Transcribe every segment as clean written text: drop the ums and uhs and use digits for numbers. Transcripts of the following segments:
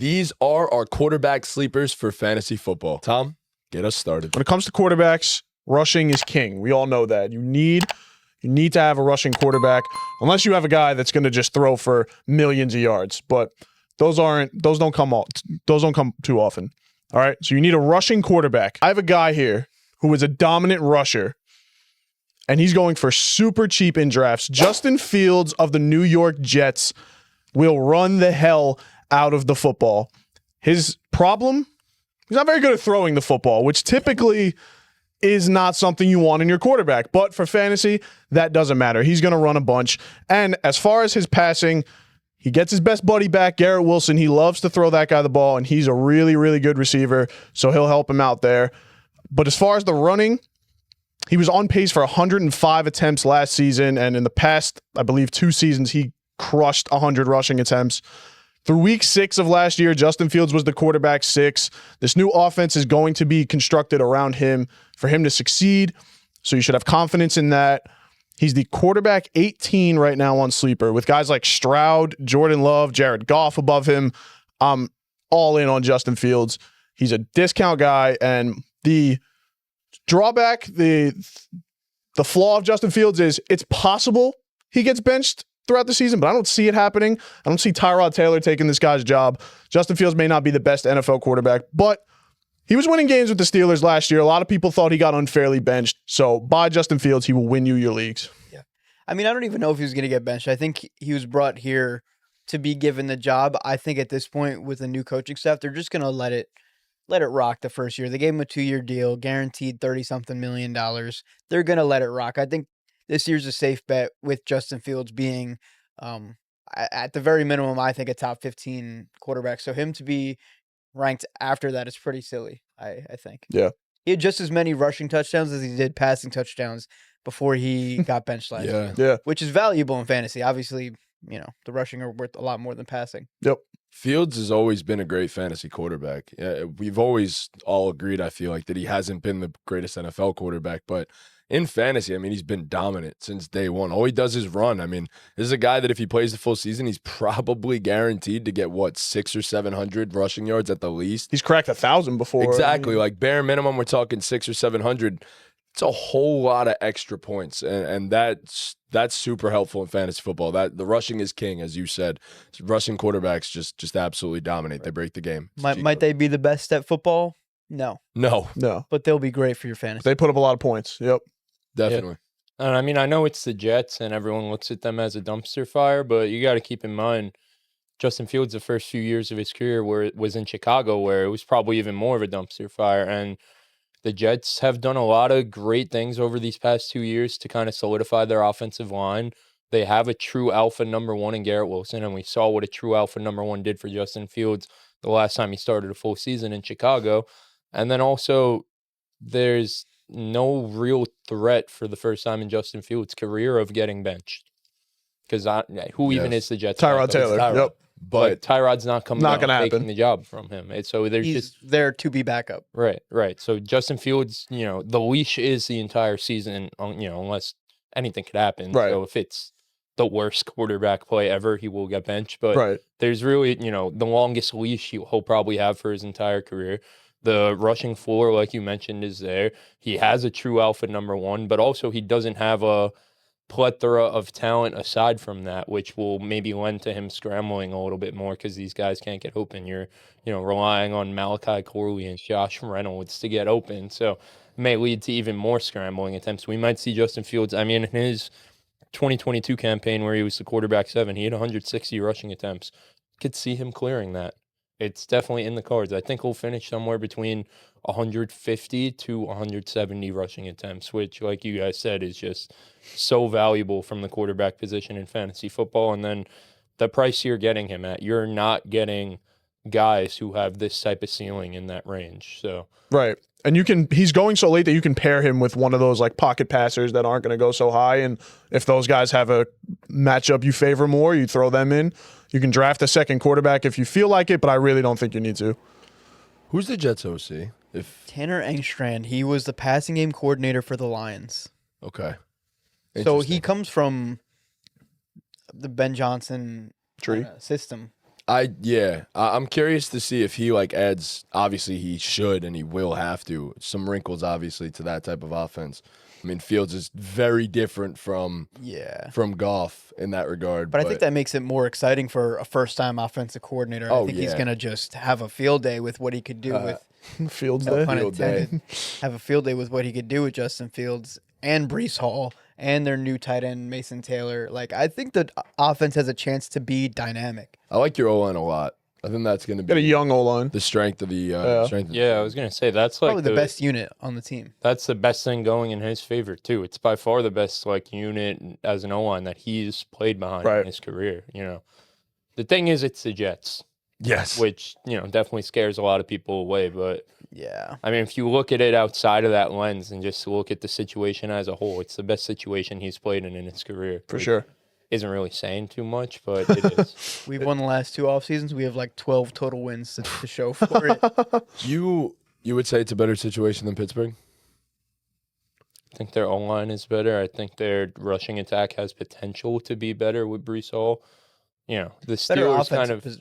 These are our quarterback sleepers for fantasy football. Tom, get us started. When it comes to quarterbacks, rushing is king. We all know that. You need to have a rushing quarterback, unless you have a guy that's going to just throw for millions of yards. But those don't come too often. All right, so you need a rushing quarterback. I have a guy here who is a dominant rusher, and he's going for super cheap in drafts. Justin Fields of the New York Jets will run the hell out of the football. His problem, he's not very good at throwing the football, which typically is not something you want in your quarterback. But for fantasy, that doesn't matter. He's going to run a bunch. And as far as his passing, he gets his best buddy back, Garrett Wilson. He loves to throw that guy the ball, and he's a really, really good receiver, so he'll help him out there. But as far as the running, he was on pace for 105 attempts last season, and in the past, I believe, 2 seasons, he crushed 100 rushing attempts. Through week 6 of last year, Justin Fields was the quarterback 6. This new offense is going to be constructed around him for him to succeed, so you should have confidence in that. He's the quarterback 18 right now on Sleeper, with guys like Stroud, Jordan Love, Jared Goff above him. I'm all in on Justin Fields. He's a discount guy, and the drawback, the flaw of Justin Fields is it's possible he gets benched throughout the season, but I don't see it happening. I don't see Tyrod Taylor taking this guy's job. Justin Fields may not be the best NFL quarterback, but he was winning games with the Steelers last year. A lot of people thought he got unfairly benched. So buy Justin Fields. He will win you your leagues. Yeah. I mean, I don't even know if he was going to get benched. I think he was brought here to be given the job. I think at this point with a new coaching staff, they're just going to let it rock the first year. They gave him a 2-year deal, guaranteed $30-something million. They're going to let it rock. I think this year's a safe bet with Justin Fields being, at the very minimum, I think a top 15 quarterback. So him to be ranked after that is pretty silly, I think. Yeah. He had just as many rushing touchdowns as he did passing touchdowns before he got benched last year. Yeah. Which is valuable in fantasy. Obviously, the rushing are worth a lot more than passing. Yep. Fields has always been a great fantasy quarterback. We've always all agreed, I feel like, that he hasn't been the greatest NFL quarterback, but in fantasy, I mean, he's been dominant since day one. All he does is run. I mean, this is a guy that if he plays the full season, he's probably guaranteed to get, 600 or 700 rushing yards at the least. He's cracked 1,000 before. Exactly. Like bare minimum, we're talking 600 or 700. It's a whole lot of extra points, and that's super helpful in fantasy football. That the rushing is king, as you said. Rushing quarterbacks just absolutely dominate. They break the game. Might they be the best at football? No. But they'll be great for your fantasy. They put up a lot of points. Yep. Definitely. Yeah. And I mean, I know it's the Jets and everyone looks at them as a dumpster fire, but you got to keep in mind Justin Fields, the first few years of his career was in Chicago, where it was probably even more of a dumpster fire. And the Jets have done a lot of great things over these past 2 years to kind of solidify their offensive line. They have a true alpha number 1 in Garrett Wilson, and we saw what a true alpha number 1 did for Justin Fields the last time he started a full season in Chicago. And then also, there's no real threat for the first time in Justin Fields' career of getting benched. Because who even is the Jets? Tyrod Taylor. Yep. But Tyrod's not coming out gonna taking happen. the job from him. So He's there to be backup. Right. So Justin Fields, the leash is the entire season, unless anything could happen. Right. So if it's the worst quarterback play ever, he will get benched. But there's really, the longest leash he'll probably have for his entire career. The rushing floor, like you mentioned, is there. He has a true alpha number 1, but also he doesn't have a plethora of talent aside from that, which will maybe lend to him scrambling a little bit more because these guys can't get open. You're, relying on Malachi Corley and Josh Reynolds to get open. So it may lead to even more scrambling attempts. We might see Justin Fields. I mean, in his 2022 campaign where he was the quarterback 7, he had 160 rushing attempts. Could see him clearing that. It's definitely in the cards. I think he'll finish somewhere between 150 to 170 rushing attempts, which, like you guys said, is just so valuable from the quarterback position in fantasy football. And then the price you're getting him at, you're not getting guys who have this type of ceiling in that range. So right. And he's going so late that you can pair him with one of those like pocket passers that aren't going to go so high. And if those guys have a matchup you favor more, you throw them in. You can draft a second quarterback if you feel like it, but I really don't think you need to. Who's the Jets OC? Tanner Engstrand. He was the passing game coordinator for the Lions. Okay. So he comes from the Ben Johnson tree system. I'm curious to see if he like adds. Obviously, he should and he will have to some wrinkles, obviously, to that type of offense. I mean, Fields is very different from Goff in that regard. But I think that makes it more exciting for a first-time offensive coordinator. I think he's going to just have a field day with what he could do with Fields no day. pun Field intended. Have a field day with what he could do with Justin Fields and Breece Hall and their new tight end Mason Taylor. Like, I think the offense has a chance to be dynamic. I like your O-line a lot. I think that's going to be Got a young O-line. the strength of the strength. Yeah, I was gonna say that's like Probably the best unit on the team. That's the best thing going in his favor too. It's by far the best like unit as an O-line that he's played behind in his career. You know, the thing is, it's the Jets. Yes. Which, definitely scares a lot of people away. But yeah, I mean, if you look at it outside of that lens and just look at the situation as a whole, it's the best situation he's played in his career. For sure. Isn't really saying too much, but it is. We've won the last 2 off seasons. We have like 12 total wins to show for it. You would say it's a better situation than Pittsburgh? I think their O-line is better. I think their rushing attack has potential to be better with Breece Hall. The Steelers kind of, the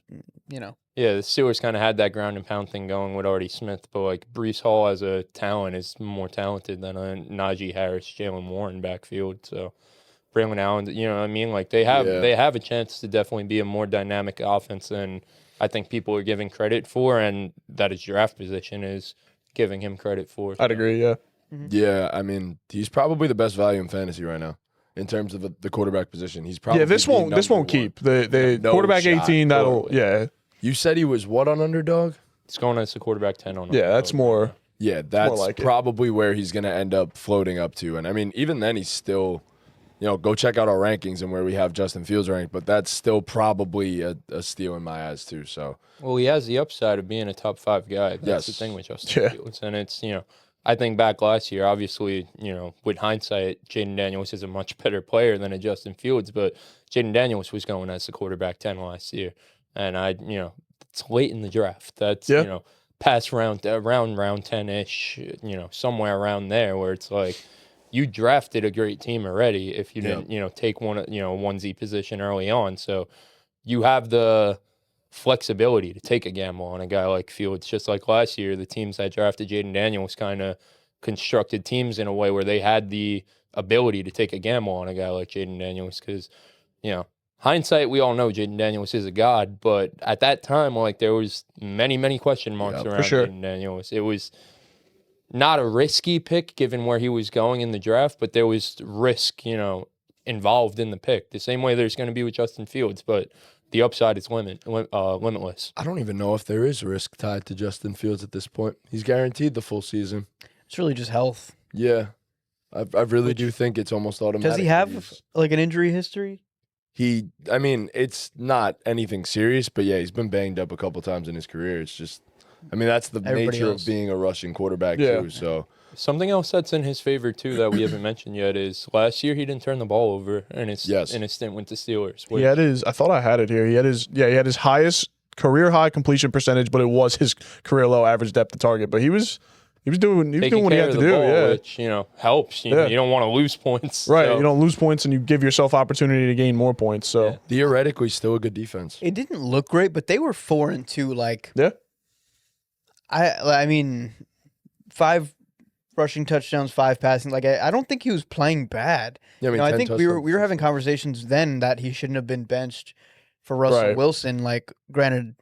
Steelers kind of had that ground and pound thing going with Artie Smith, but like Breece Hall as a talent is more talented than a Najee Harris, Jalen Warren backfield. So Braylon Allen, you know what I mean? Like they have a chance to definitely be a more dynamic offense than I think people are giving credit for, and that his draft position is giving him credit for. I'd agree, yeah. Mm-hmm. Yeah, I mean, he's probably the best value in fantasy right now in terms of the quarterback position. He's probably this won't keep the No quarterback shot, 18. That'll totally. You said he was what on underdog? It's going as the quarterback 10 on. Yeah, that's more. Yeah, that's more like probably where he's going to end up floating up to. And I mean, even then, he's still, go check out our rankings and where we have Justin Fields ranked, but that's still probably a steal in my eyes too. So, well, he has the upside of being a top 5 guy. That's the thing with Justin Fields, and it's I think back last year, obviously, with hindsight, Jaden Daniels is a much better player than a Justin Fields, but Jaden Daniels was going as the quarterback 10 last year. And it's late in the draft. That's, past around 10-ish, somewhere around there where it's like you drafted a great team already if you didn't, take one, 1Z position early on. So you have the flexibility to take a gamble on a guy like Fields. Just like last year, the teams that drafted Jaden Daniels kind of constructed teams in a way where they had the ability to take a gamble on a guy like Jaden Daniels because, hindsight, we all know Jaden Daniels is a god, but at that time, like there was many question marks around Jaden Daniels. It was not a risky pick given where he was going in the draft, but there was risk, involved in the pick. The same way there's going to be with Justin Fields, but the upside is limitless. I don't even know if there is risk tied to Justin Fields at this point. He's guaranteed the full season. It's really just health. Yeah. I really do think it's almost automatic. Does he have like an injury history? It's not anything serious, but he's been banged up a couple times in his career. It's just, that's the nature of being a rushing quarterback too. So something else that's in his favor too that we haven't mentioned yet is last year he didn't turn the ball over in his stint with the Steelers. He had I thought I had it here. He had his highest career high completion percentage, but it was his career low average depth of target. But he was doing what he had to do, which helps. You don't want to lose points, right? So. You don't lose points, and you give yourself opportunity to gain more points. So theoretically, still a good defense. It didn't look great, but they were 4-2. Like I mean, 5 rushing touchdowns, 5 passing. Like I don't think he was playing bad. Yeah, I think we were having conversations then that he shouldn't have been benched for Russell Wilson. Like, granted,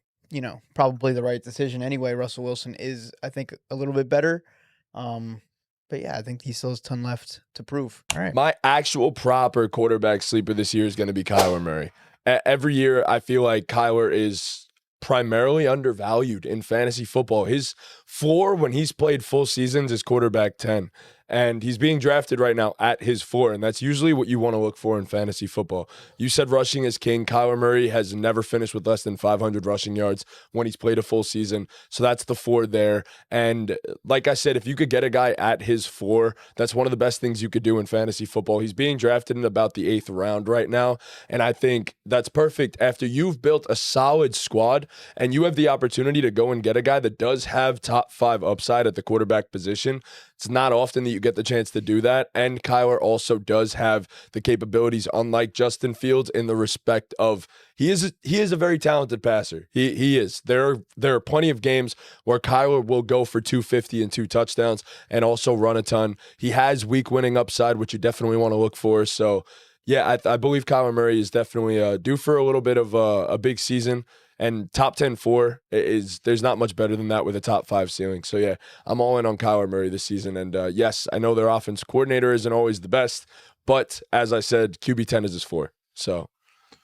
probably the right decision anyway. Russell Wilson is, I think, a little bit better. But I think he still has a ton left to prove. All right. My actual proper quarterback sleeper this year is going to be Kyler Murray. Every year, I feel like Kyler is primarily undervalued in fantasy football. His floor when he's played full seasons is quarterback 10. And he's being drafted right now at his 4, and that's usually what you want to look for in fantasy football. You said rushing is king. Kyler Murray has never finished with less than 500 rushing yards when he's played a full season, so that's the 4 there. And like I said, if you could get a guy at his 4, that's one of the best things you could do in fantasy football. He's being drafted in about the 8th round right now, and I think that's perfect. After you've built a solid squad and you have the opportunity to go and get a guy that does have top 5 upside at the quarterback position, It's not often that you get the chance to do that. And Kyler also does have the capabilities, unlike Justin Fields, in the respect of he is a very talented passer. He is. There are plenty of games where Kyler will go for 250 and 2 touchdowns and also run a ton. He has week winning upside, which you definitely want to look for. So, yeah, I believe Kyler Murray is definitely due for a little bit of a big season. And top 10-4 is there's not much better than that with a top 5 ceiling. So, yeah, I'm all in on Kyler Murray this season. And, yes, I know their offense coordinator isn't always the best. But, as I said, QB10 is his floor. So,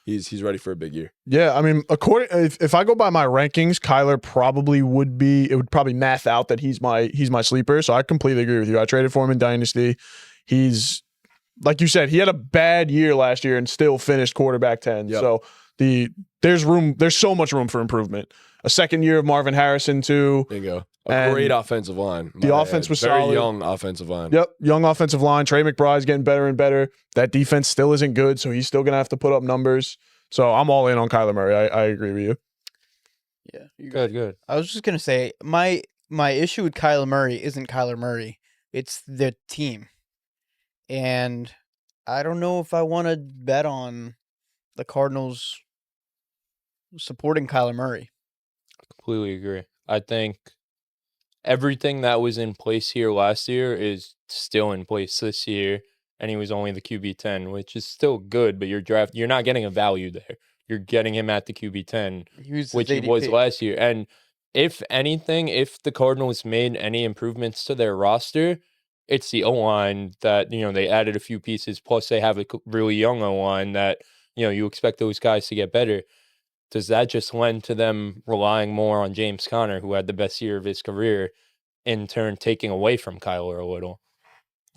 he's ready for a big year. Yeah, I mean, if I go by my rankings, Kyler probably would be – it would probably math out that he's my sleeper. So, I completely agree with you. I traded for him in Dynasty. He's – like you said, he had a bad year last year and still finished quarterback 10. Yep. So, there's so much room for improvement. A second year of Marvin Harrison too. There you go. A great offensive line. The offense was very solid. Young offensive line. Yep, young offensive line. Trey McBride's getting better and better. That defense still isn't good, so he's still gonna have to put up numbers. So I'm all in on Kyler Murray. I agree with you. Yeah, good. I was just gonna say my issue with Kyler Murray isn't Kyler Murray. It's the team, and I don't know if I want to bet on the Cardinals supporting Kyler Murray. Completely agree. I think everything that was in place here last year is still in place this year, and he was only the QB10, which is still good, but you're not getting a value there. You're getting him at the QB10, which he was last year. And if anything, if the Cardinals made any improvements to their roster, it's the O-line that, they added a few pieces, plus they have a really young O-line that, you expect those guys to get better. Does that just lend to them relying more on James Conner, who had the best year of his career, in turn taking away from Kyler a little?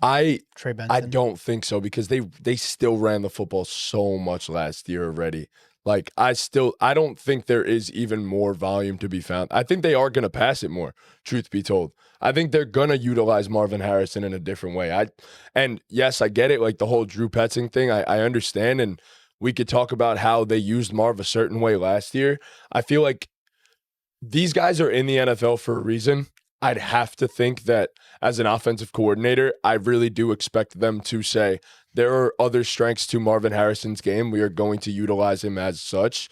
I Trey Benson. don't think so, because they still ran the football so much last year already. Like, I don't think there is even more volume to be found. I think they are going to pass it more, truth be told. I think they're going to utilize Marvin Harrison in a different way. And yes, I get it, like the whole Drew Petzing thing, I understand, and we could talk about how they used Marv a certain way last year. I feel like these guys are in the NFL for a reason. I'd have to think that as an offensive coordinator, I really do expect them to say, there are other strengths to Marvin Harrison's game. We are going to utilize him as such.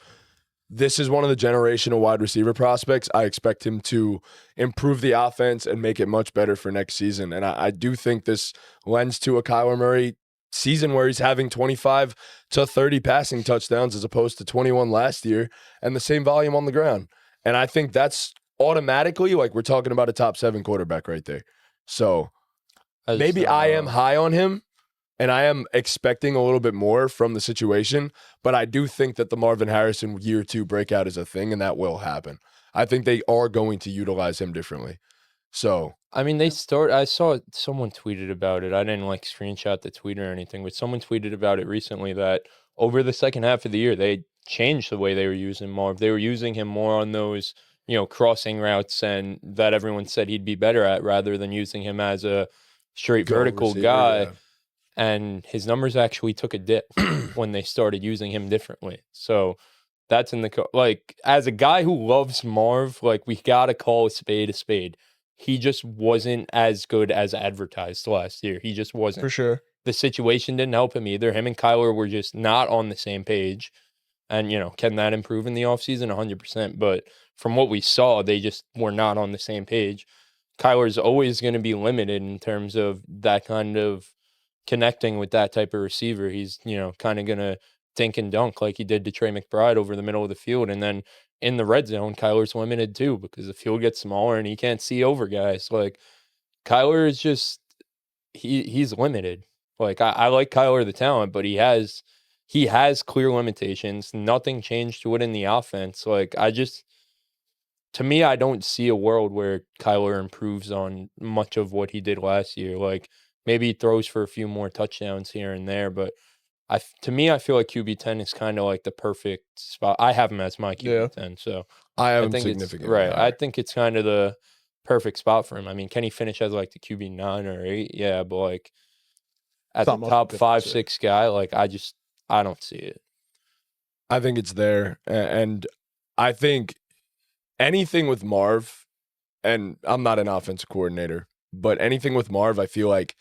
This is one of the generational wide receiver prospects. I expect him to improve the offense and make it much better for next season. And I do think this lends to a Kyler Murray season where he's having 25 to 30 passing touchdowns as opposed to 21 last year and the same volume on the ground. And I think that's automatically, like, we're talking about a top 7 quarterback right there. So maybe I am high on him and I am expecting a little bit more from the situation, but I do think that the Marvin Harrison year 2 breakout is a thing, and that will happen. I think they are going to utilize him differently. So, I mean, I saw someone tweeted about it. I didn't screenshot the tweet or anything, but someone tweeted about it recently that over the second half of the year, they changed the way they were using Marv. They were using him more on those, crossing routes, and that everyone said he'd be better at, rather than using him as a straight vertical receiver, guy. Yeah. And his numbers actually took a dip when they started using him differently. So that's as a guy who loves Marv, we got to call a spade a spade. He just wasn't as good as advertised last year. He just wasn't. For sure. The situation didn't help him either. Him and Kyler were just not on the same page. And, can that improve in the offseason? 100%. But from what we saw, they just were not on the same page. Kyler's always going to be limited in terms of that kind of connecting with that type of receiver. He's, kind of going to dink and dunk like he did to Trey McBride over the middle of the field. And then in the red zone, Kyler's limited too, because the field gets smaller and he can't see over guys. Kyler is just, he's limited. I like Kyler the talent, but he has clear limitations. Nothing changed to it in the offense. To me, I don't see a world where Kyler improves on much of what he did last year. Maybe he throws for a few more touchdowns here and there, but to me, I feel like QB10 is kind of the perfect spot. I have him as my QB10, so I have him significantly right. higher. I think it's kind of the perfect spot for him. I mean, can he finish as the QB9 or 8? Yeah, but as a top 5-6 guy, I don't see it. I think it's there, and I think anything with Marv, and I'm not an offensive coordinator, But anything with Marv, I feel like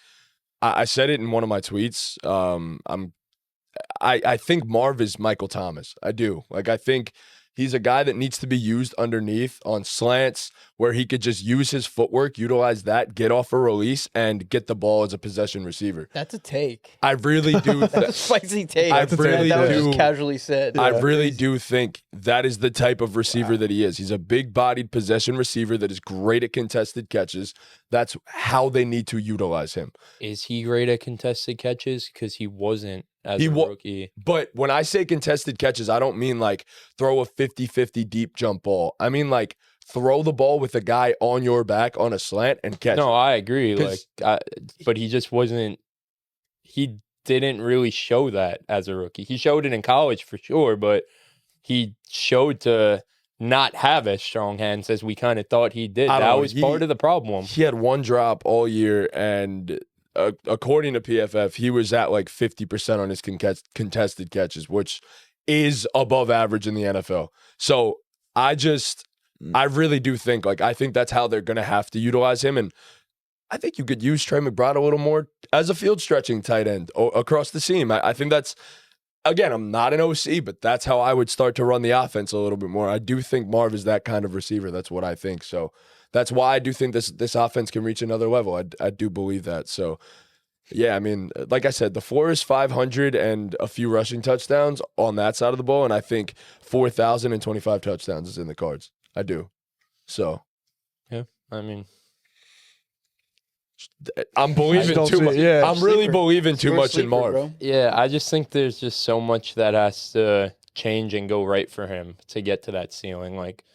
I said it in one of my tweets. I think Marv is Michael Thomas. I do. Like, I think he's a guy that needs to be used underneath on slants where he could just use his footwork, utilize that, get off a release, and get the ball as a possession receiver. That's a take. I really do. That's a spicy take. I really that was do. just casually said. I really do think that is the type of receiver that he is. He's a big-bodied possession receiver that is great at contested catches. That's how they need to utilize him. Is he great at contested catches? Because he wasn't as a rookie. But when I say contested catches, I don't mean like throw a 50-50 deep jump ball. I mean like throw the ball with a guy on your back on a slant and catch No, it. I agree. But he just wasn't. He didn't really show that as a rookie. He showed it in college for sure, but he showed to not have as strong hands as we kind of thought he did. That was part of the problem. He had one drop all year, and according to PFF, he was at like 50% on his contested catches, which is above average in the NFL. So I really do think, I think that's how they're going to have to utilize him. And I think you could use Trey McBride a little more as a field stretching tight end across the seam. I think that's, again, I'm not an OC, but that's how I would start to run the offense a little bit more. I do think Marv is that kind of receiver. That's what I think. So that's why I do think this offense can reach another level. I do believe that. So, yeah, I mean, like I said, the floor is 500 and a few rushing touchdowns on that side of the ball, and I think 4,025 touchdowns is in the cards. I do. So. Yeah, I mean. I'm believing too much. Yeah, I'm really believing too much in Marv. Bro. Yeah, I just think there's just so much that has to change and go right for him to get to that ceiling. Like,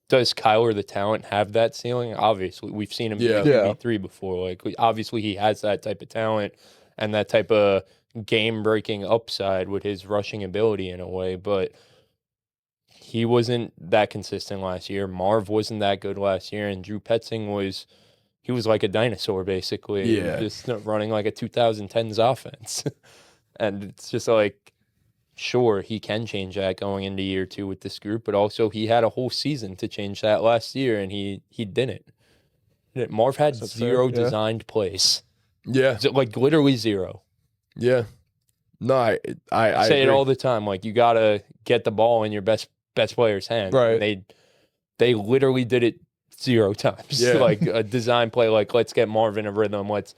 does Kyler the talent have that ceiling? Obviously, we've seen him be QB3 before. Like, obviously, he has that type of talent and that type of game-breaking upside with his rushing ability in a way, but he wasn't that consistent last year. Marv wasn't that good last year, and Drew Petzing was like a dinosaur, basically. Yeah. Just running like a 2010s offense. And it's just like, sure, he can change that going into year 2 with this group, but also he had a whole season to change that last year, and he didn't. Marv had zero designed plays. Yeah. Like, literally zero. Yeah. No, I say it agree. all the time. Like, you got to get the ball in your best player's hand. Right. And they literally did it 0 times. Yeah. Like a design play, like let's get Marvin a rhythm. Let's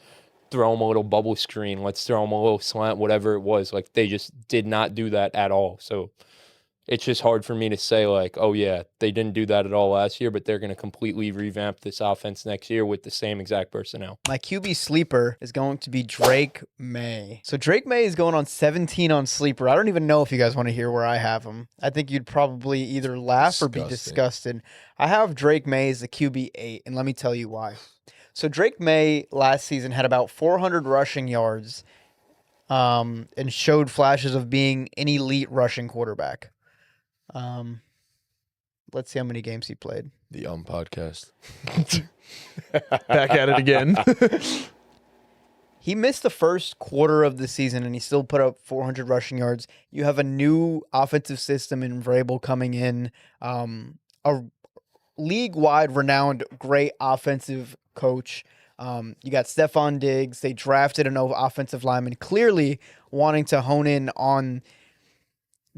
throw him a little bubble screen. Let's throw him a little slant, whatever it was. Like they just did not do that at all. So it's just hard for me to say like, oh yeah, they didn't do that at all last year, but they're going to completely revamp this offense next year with the same exact personnel. My QB sleeper is going to be Drake Maye. So Drake Maye is going on 17 on sleeper. I don't even know if you guys want to hear where I have him. I think you'd probably either laugh or be disgusted. I have Drake Maye as the QB 8, and let me tell you why. So Drake Maye last season had about 400 rushing yards and showed flashes of being an elite rushing quarterback. Let's see how many games he played. The podcast. Back at it again. He missed the first quarter of the season, and he still put up 400 rushing yards. You have a new offensive system in Vrabel coming in, a league-wide renowned great offensive coach. You got Stephon Diggs. They drafted an offensive lineman, clearly wanting to hone in on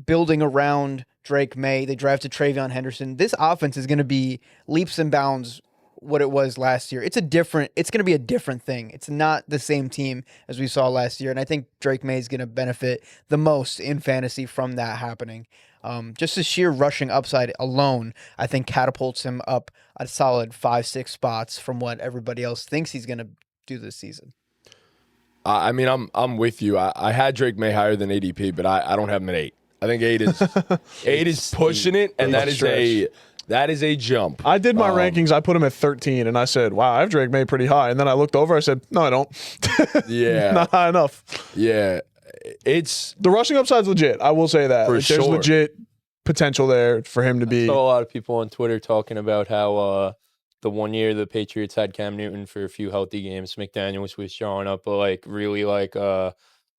building around Drake Maye. They drafted Travion Henderson. This offense is going to be leaps and bounds what it was last year. It's going to be a different thing. It's not the same team as we saw last year. And I think Drake Maye is going to benefit the most in fantasy from that happening. Just the sheer rushing upside alone, I think catapults him up a solid 5-6 spots from what everybody else thinks he's going to do this season. I mean, I'm with you. I had Drake Maye higher than ADP, but I don't have him at 8. I think 8 is pushing it, and that is a jump. I did my rankings. I put him at 13, and I said, wow, I have Drake Maye pretty high. And then I looked over. I said, no, I don't. Yeah. Not high enough. Yeah. It's the rushing upside's legit. I will say that. For There's legit potential there for him to be. I saw a lot of people on Twitter talking about how the one year the Patriots had Cam Newton for a few healthy games, McDaniels was drawing up really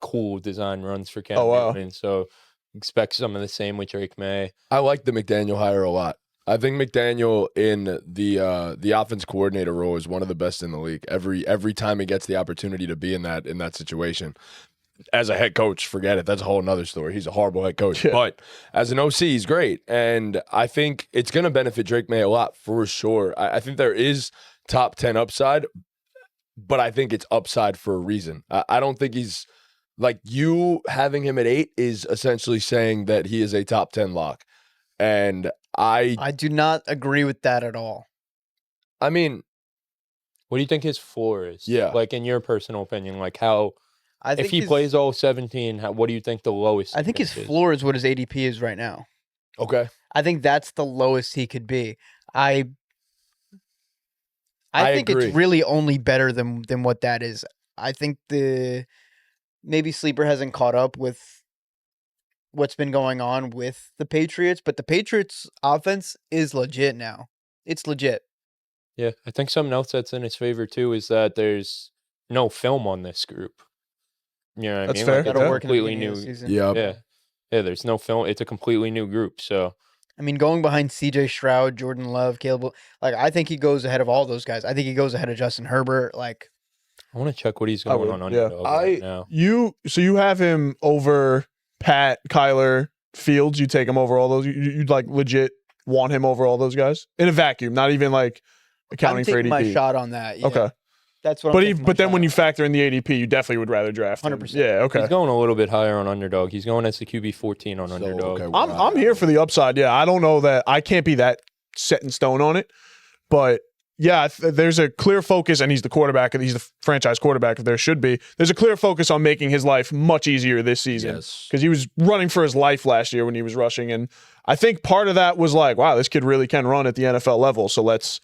cool design runs for Cam Newton. So expect some of the same with Drake Maye. I like the McDaniel hire a lot. I think McDaniel in the offense coordinator role is one of the best in the league. Every time he gets the opportunity to be in that situation. As a head coach, forget it. That's a whole nother story. He's a horrible head coach. Yeah. But as an OC, he's great. And I think it's going to benefit Drake Maye a lot for sure. I think there is top 10 upside, but I think it's upside for a reason. I don't think he's like you having him at 8 is essentially saying that he is a top 10 lock. And I do not agree with that at all. I mean, what do you think his floor is? Yeah. Like in your personal opinion, like how I think if he plays all 17, what do you think the lowest? I think his floor is what his ADP is right now. Okay. I think that's the lowest he could be. I think agree. it's really only better than what that is. I think maybe Sleeper hasn't caught up with what's been going on with the Patriots, but the Patriots offense is legit now. It's legit. Yeah, I think something else that's in his favor too is that there's no film on this group. You know what I mean? Fair. Like, That'll it's work in the completely beginning new. of the season. Yeah. Yeah, there's no film. It's a completely new group. So I mean, going behind CJ Stroud, Jordan Love, Caleb, like I think he goes ahead of all those guys. I think he goes ahead of Justin Herbert. Like, I want to check what he's going on underdog right now. You have him over Pat, Kyler, Fields. You take him over all those. You'd like legit want him over all those guys in a vacuum, not even like accounting for ADP. I'm taking my shot on that. Yeah. Okay. That's what. But then when you factor in the ADP, you definitely would rather draft him. 100%. Yeah, okay. He's going a little bit higher on underdog. He's going as the QB 14 on underdog. Okay, I'm here for the upside. Yeah, I don't know that I can't be that set in stone on it, but yeah, there's a clear focus, and he's the quarterback. He's the franchise quarterback. If there should be, there's a clear focus on making his life much easier this season because he was running for his life last year when he was rushing, and I think part of that was like, wow, this kid really can run at the NFL level. So let's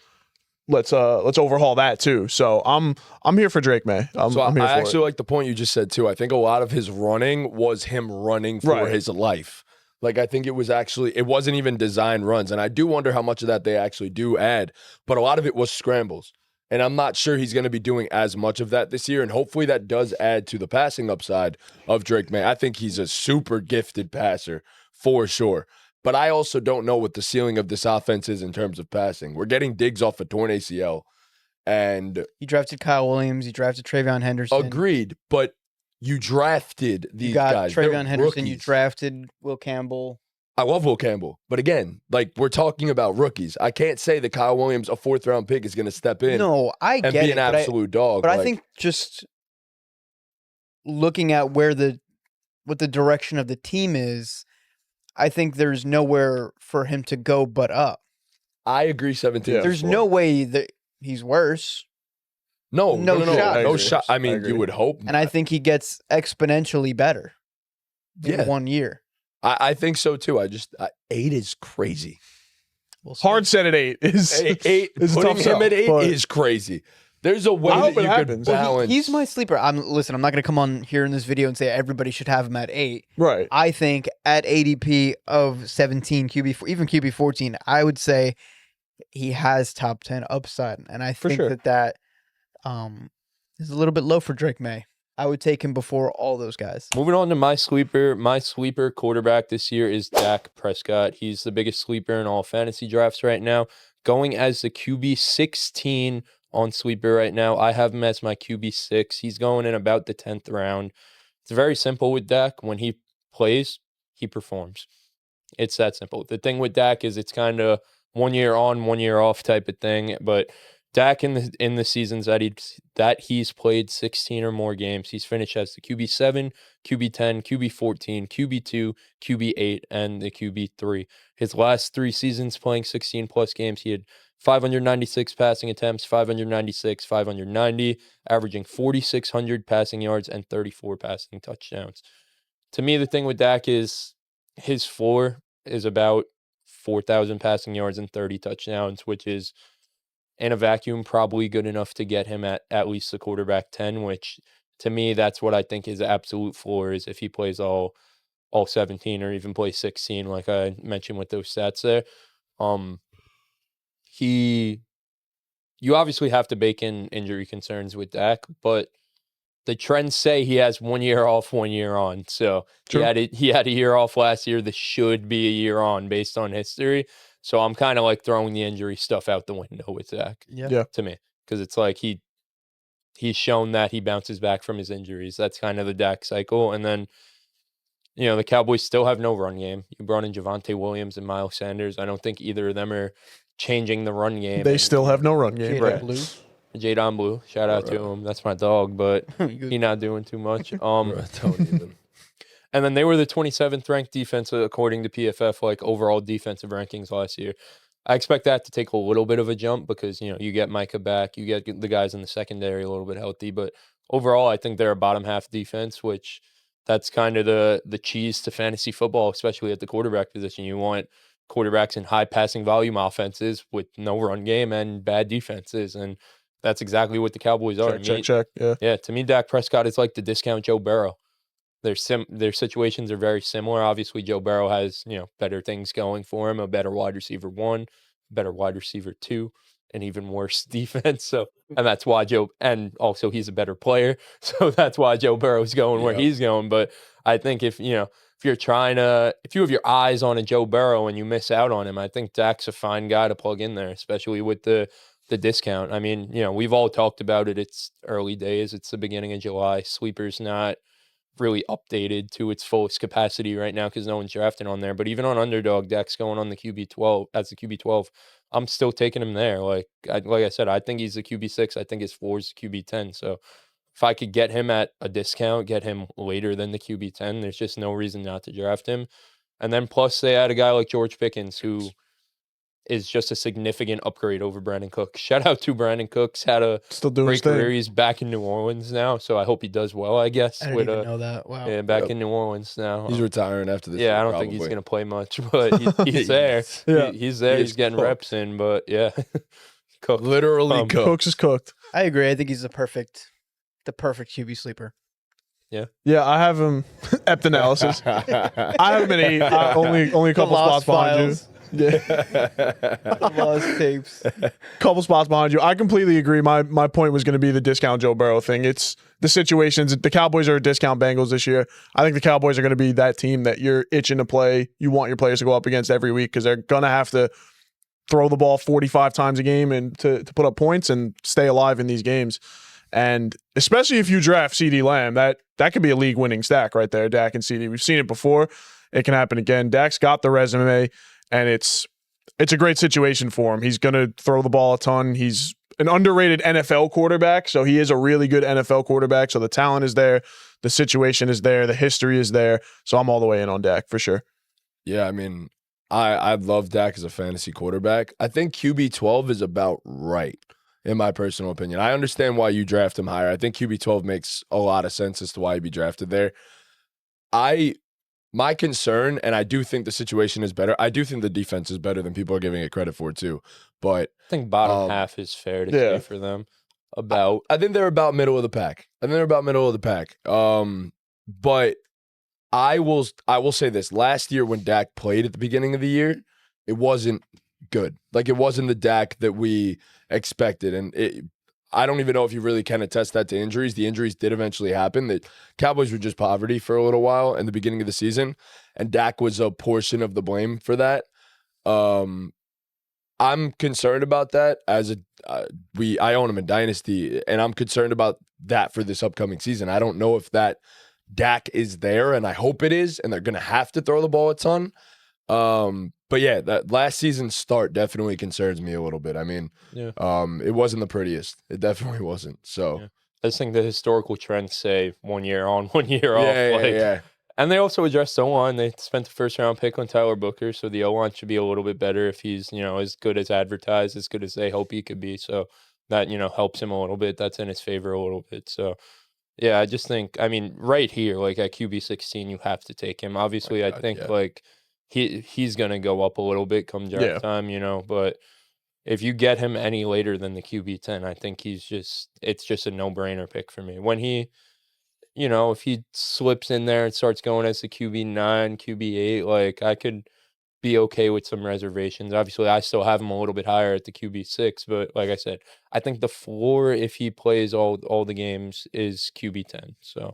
overhaul that too. So I'm here for Drake Maye. I'm here for actually like the point you just said too. I think a lot of his running was him running for his life. Like I think it wasn't even design runs, and I do wonder how much of that they actually do add. But a lot of it was scrambles, and I'm not sure he's going to be doing as much of that this year. And hopefully that does add to the passing upside of Drake Maye. I think he's a super gifted passer for sure. But I also don't know what the ceiling of this offense is in terms of passing. We're getting Diggs off a torn ACL. And you drafted Kyle Williams, you drafted Travion Henderson. Agreed, but you drafted these guys. Travion Henderson, rookies. You drafted Will Campbell. I love Will Campbell. But again, like we're talking about rookies. I can't say that Kyle Williams, a 4th-round pick, is going to step in and be an absolute dog. But I think just looking at what the direction of the team is, I think there's nowhere for him to go but up. I agree 17. Yeah. There's no way that he's worse. No shot. No shot. I I mean, agree. you would hope. And I think he gets exponentially better in 1 year. I think so too. 8 is crazy. We'll see. hard set at 8 is 8 is a putting tough sell, him at 8 but is crazy. There's a way I hope that it you happens. could Well, balance. He's my sleeper. I'm not going to come on here in this video and say everybody should have him at 8. right. I think at ADP of 17 even QB 14, I would say he has top 10 upside, and I think sure. that is a little bit low for Drake Maye. I would take him before all those guys. Moving on to my sleeper. My sleeper quarterback this year is Dak Prescott. He's the biggest sleeper in all fantasy drafts right now. Going as the QB 16 on sleeper right now. I have him as my QB 6. He's going in about the 10th round. It's very simple with Dak. When he plays, he performs. It's that simple. The thing with Dak is it's kind of 1 year on, 1 year off type of thing. But Dak in the seasons that he's played 16 or more games, he's finished as the QB 7, QB 10, QB 14, QB 2, QB 8, and the QB 3. His last 3 seasons playing 16 plus games, he had 596 passing attempts, 596, 590, averaging 4,600 passing yards and 34 passing touchdowns. To me, the thing with Dak is his floor is about 4,000 passing yards and 30 touchdowns, which is in a vacuum probably good enough to get him at least the quarterback 10, which to me, that's what I think his absolute floor is if he plays all 17 or even plays 16, like I mentioned with those stats there. You obviously have to bake in injury concerns with Dak, but the trends say he has 1 year off, 1 year on. So he had a year off last year. This should be a year on based on history. So I'm kind of like throwing the injury stuff out the window with Zach. Yeah. To me, because it's like he's shown that he bounces back from his injuries. That's kind of the Dak cycle. And then, the Cowboys still have no run game. You brought in Javonte Williams and Miles Sanders. I don't think either of them are changing the run game. They still have no run game. Jadon Blue. Jadon Blue, shout out to him. That's my dog, but he's not doing too much. Don't even. And then they were the 27th ranked defense according to PFF, like overall defensive rankings last year. I expect that to take a little bit of a jump because, you get Micah back, you get the guys in the secondary a little bit healthy. But overall, I think they're a bottom half defense, which that's kind of the cheese to fantasy football, especially at the quarterback position. You want quarterbacks in high passing volume offenses with no run game and bad defenses. And that's exactly what the Cowboys are. Check. Yeah. Yeah, to me, Dak Prescott is like the discount Joe Burrow. Their situations are very similar. Obviously, Joe Burrow has, better things going for him, a better wide receiver 1, better wide receiver 2, and even worse defense. So, and that's why and also he's a better player. So that's why Joe Burrow's going where he's going. But I think if you have your eyes on a Joe Burrow and you miss out on him, I think Dak's a fine guy to plug in there, especially with the discount. I mean, we've all talked about it. It's early days. It's the beginning of July. Sleeper's not really updated to its fullest capacity right now because no one's drafting on there. But even on Underdog, Dak's going on the QB12 as the QB12. I'm still taking him there. Like I said, I think he's the QB6. I think his floor is the QB10. So if I could get him at a discount, get him later than the QB10, there's just no reason not to draft him. And then plus they had a guy like George Pickens who is just a significant upgrade over Brandon Cooks. Shout out to Brandon Cooks. Had a Still doing great career. He's back in New Orleans now, so I hope he does well, I guess. I didn't even know that. Wow. Yeah, back in New Orleans now. He's retiring after this. Yeah, I don't think he's going to play much, but he's there. Yeah. He's there. He's getting cooked. reps in, but yeah. Cooked. Literally cooked. Cooks is cooked. I agree. I think he's the perfect QB sleeper. Yeah, I have him. Ept analysis. I have him in 8. Only a couple spots behind you. Yeah. Lost tapes. Couple spots behind you. I completely agree. My point was going to be the discount Joe Burrow thing. It's the situations. The Cowboys are discount Bengals this year. I think the Cowboys are going to be that team that you're itching to play. You want your players to go up against every week because they're going to have to throw the ball 45 times a game and to put up points and stay alive in these games. And especially if you draft CeeDee Lamb, that could be a league-winning stack right there, Dak and CeeDee. We've seen it before. It can happen again. Dak's got the resume, and it's a great situation for him. He's going to throw the ball a ton. He's an underrated NFL quarterback, so he is a really good NFL quarterback. So the talent is there. The situation is there. The history is there. So I'm all the way in on Dak for sure. Yeah, I mean, I love Dak as a fantasy quarterback. I think QB12 is about right, in my personal opinion. I understand why you draft him higher. I think QB12 makes a lot of sense as to why he'd be drafted there. My concern, and I do think the situation is better. I do think the defense is better than people are giving it credit for too. But I think bottom half is fair to say for them. I think they're about middle of the pack. But I will say this. Last year when Dak played at the beginning of the year, it wasn't good. Like, it wasn't the Dak that we expected. And I don't even know if you really can attest that to injuries. The injuries did eventually happen. The Cowboys were just poverty for a little while in the beginning of the season, and Dak was a portion of the blame for that. I'm concerned about that I own him in Dynasty, and I'm concerned about that for this upcoming season. I don't know if that Dak is there, and I hope it is, and they're going to have to throw the ball a ton. But yeah, that last season's start definitely concerns me a little bit. I mean, it wasn't the prettiest. It definitely wasn't. So I just think the historical trends say 1 year on, 1 year off. Yeah. And they also addressed O-line. They spent the first-round pick on Tyler Booker, so the O-line should be a little bit better if he's, as good as advertised, as good as they hope he could be. So that, helps him a little bit. That's in his favor a little bit. So, yeah, I just think, right here, like at QB16, you have to take him. Obviously, I think, he's going to go up a little bit come draft time, but if you get him any later than the QB10, I think it's just a no-brainer pick for me. When he, if he slips in there and starts going as the QB9, QB8, like, I could be okay with some reservations. Obviously, I still have him a little bit higher at the QB6, but like I said, I think the floor, if he plays all the games, is QB10. So